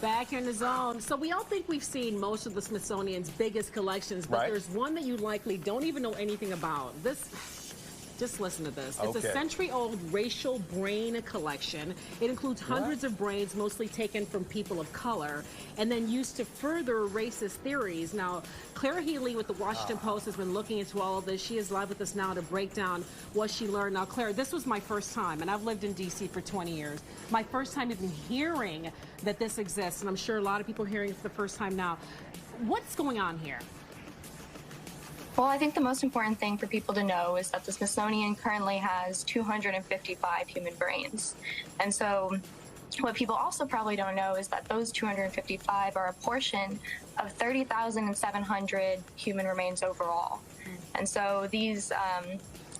Back here in the zone. So we all think we've seen most of the Smithsonian's biggest collections, but there's one that you likely don't even know anything about. Just listen to this. It's a century-old racial brain collection. It includes hundreds of brains, mostly taken from people of color, and then used to further racist theories. Now, Claire Healy with the Washington Post has been looking into all of this. She is live with us now to break down what she learned. Now, Claire, this was my first time, and I've lived in D.C. for 20 years. My first time even hearing that this exists, and I'm sure a lot of people are hearing it for the first time now. What's going on here? Well, I think the most important thing for people to know is that the Smithsonian currently has 255 human brains. And so what people also probably don't know is that those 255 are a portion of 30,700 human remains overall. And so these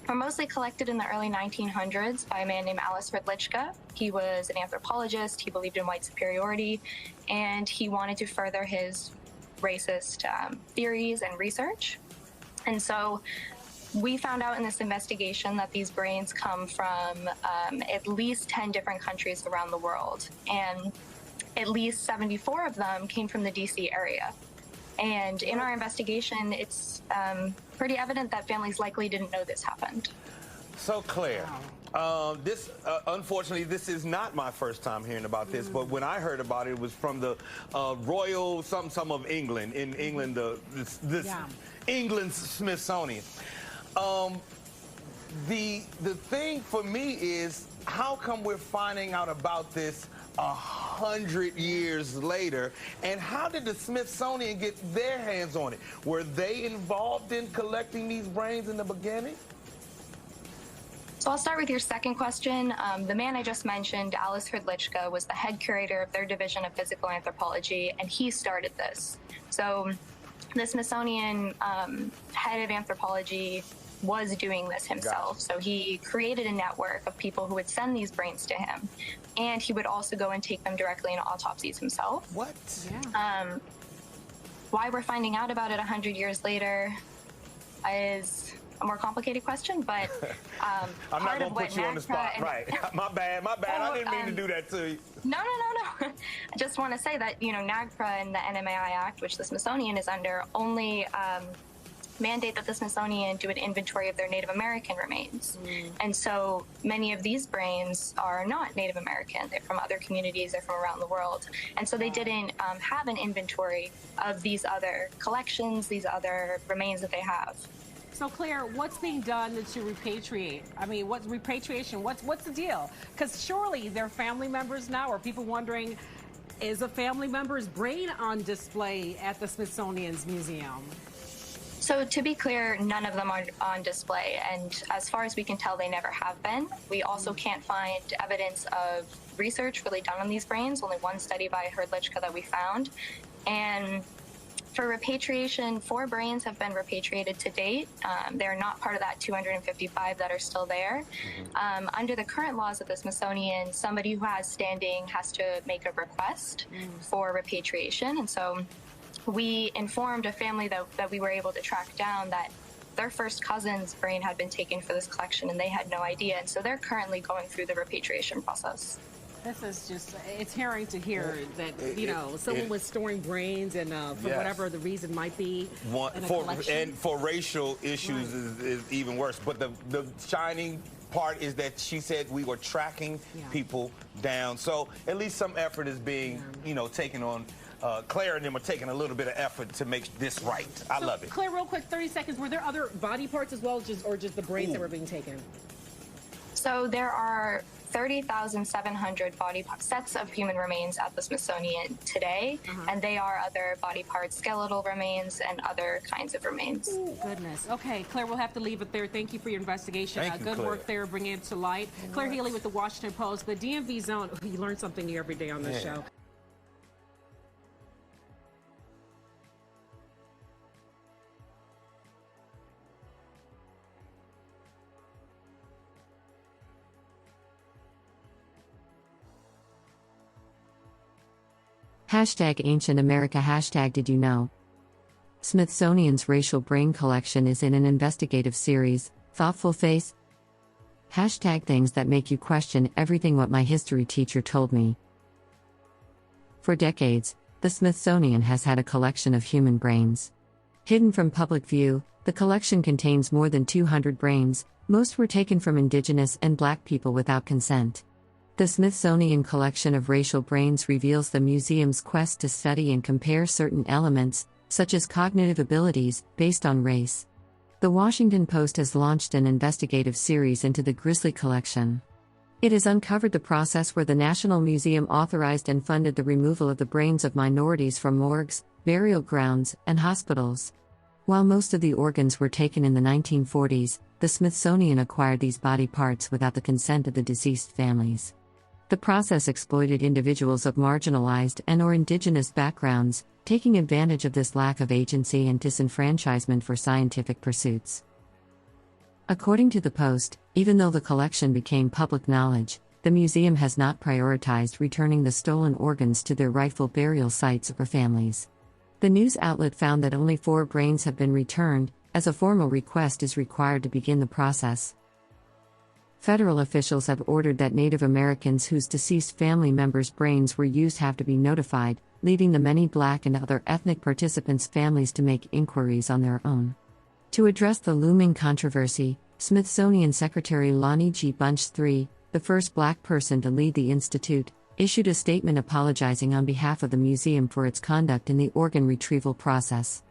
were mostly collected in the early 1900s by a man named Alice Hrdlicka. He was an anthropologist, he believed in white superiority, and he wanted to further his racist theories and research. And so we found out in this investigation that these brains come from at least 10 different countries around the world. And at least 74 of them came from the DC area. And in our investigation, it's pretty evident that families likely didn't know this happened. So Claire, unfortunately, this is not my first time hearing about this, but when I heard about it, it was from the Royal some of England. In England, England's Smithsonian. The thing for me is, how come we're finding out about this 100 years later, and how did the Smithsonian get their hands on it? Were they involved in collecting these brains in the beginning? So I'll start with your second question. The man I just mentioned, Alice Hrdlicka, was the head curator of their division of physical anthropology, and he started this. So the Smithsonian head of anthropology was doing this himself. So he created a network of people who would send these brains to him, and he would also go and take them directly into autopsies himself. What? Yeah. Why we're finding out about it 100 years later is a more complicated question, but I'm not going to put you on the spot. Right. My bad. I didn't mean to do that to you. No. I just want to say that, NAGPRA and the NMAI Act, which the Smithsonian is under, only mandate that the Smithsonian do an inventory of their Native American remains. And so many of these brains are not Native American. They're from other communities. They're from around the world. And so they didn't have an inventory of these other collections, these other remains that they have. So Claire, what's being done to repatriate? I mean, what's repatriation? What's the deal? Because surely they're family members now. Are people wondering, is a family member's brain on display at the Smithsonian's museum? So to be clear, none of them are on display, and as far as we can tell, they never have been. We also can't find evidence of research really done on these brains, only one study by Hrdlicka that we found. And for repatriation, 4 brains have been repatriated to date. They're not part of that 255 that are still there. Under the current laws of the Smithsonian, somebody who has standing has to make a request for repatriation. And so we informed a family that we were able to track down that their first cousin's brain had been taken for this collection, and they had no idea. And so they're currently going through the repatriation process. This is just, it's harrowing to hear that, someone was storing brains and for whatever the reason might be. And for racial issues is even worse. But the shining part is that she said we were tracking people down. So at least some effort is being, taken on. Claire and them are taking a little bit of effort to make this right. I love it. Claire, real quick, 30 seconds. Were there other body parts as well, or just the brains that were being taken? So there are 30,700 sets of human remains at the Smithsonian today, and they are other body parts, skeletal remains, and other kinds of remains. Ooh, goodness. Okay, Claire, we'll have to leave it there. Thank you for your investigation. Thank you, good Claire. work there, bringing it to light. Claire Healy with the Washington Post. The DMV zone, you learn something new every day on this show. #Ancient America #Did you know? Smithsonian's racial brain collection is in an investigative series, Thoughtful Face? #Things that make you question everything what my history teacher told me. For decades, the Smithsonian has had a collection of human brains. Hidden from public view, the collection contains more than 200 brains. Most were taken from Indigenous and Black people without consent. The Smithsonian collection of racial brains reveals the museum's quest to study and compare certain elements, such as cognitive abilities, based on race. The Washington Post has launched an investigative series into the Grisly collection. It has uncovered the process where the National Museum authorized and funded the removal of the brains of minorities from morgues, burial grounds, and hospitals. While most of the organs were taken in the 1940s, the Smithsonian acquired these body parts without the consent of the deceased families. The process exploited individuals of marginalized and/or indigenous backgrounds, taking advantage of this lack of agency and disenfranchisement for scientific pursuits. According to the Post, even though the collection became public knowledge, the museum has not prioritized returning the stolen organs to their rightful burial sites or families. The news outlet found that only 4 brains have been returned, as a formal request is required to begin the process. Federal officials have ordered that Native Americans whose deceased family members' brains were used have to be notified, leaving the many Black and other ethnic participants' families to make inquiries on their own. To address the looming controversy, Smithsonian Secretary Lonnie G. Bunch III, the first Black person to lead the institute, issued a statement apologizing on behalf of the museum for its conduct in the organ retrieval process.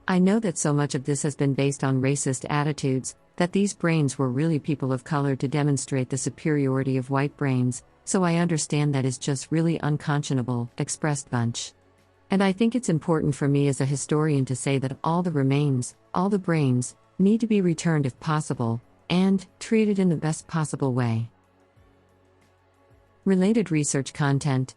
"I know that so much of this has been based on racist attitudes, that these brains were really people of color to demonstrate the superiority of white brains, so I understand that is just really unconscionable," expressed Bunch. "And I think it's important for me as a historian to say that all the remains, all the brains, need to be returned if possible, and treated in the best possible way." Related research content.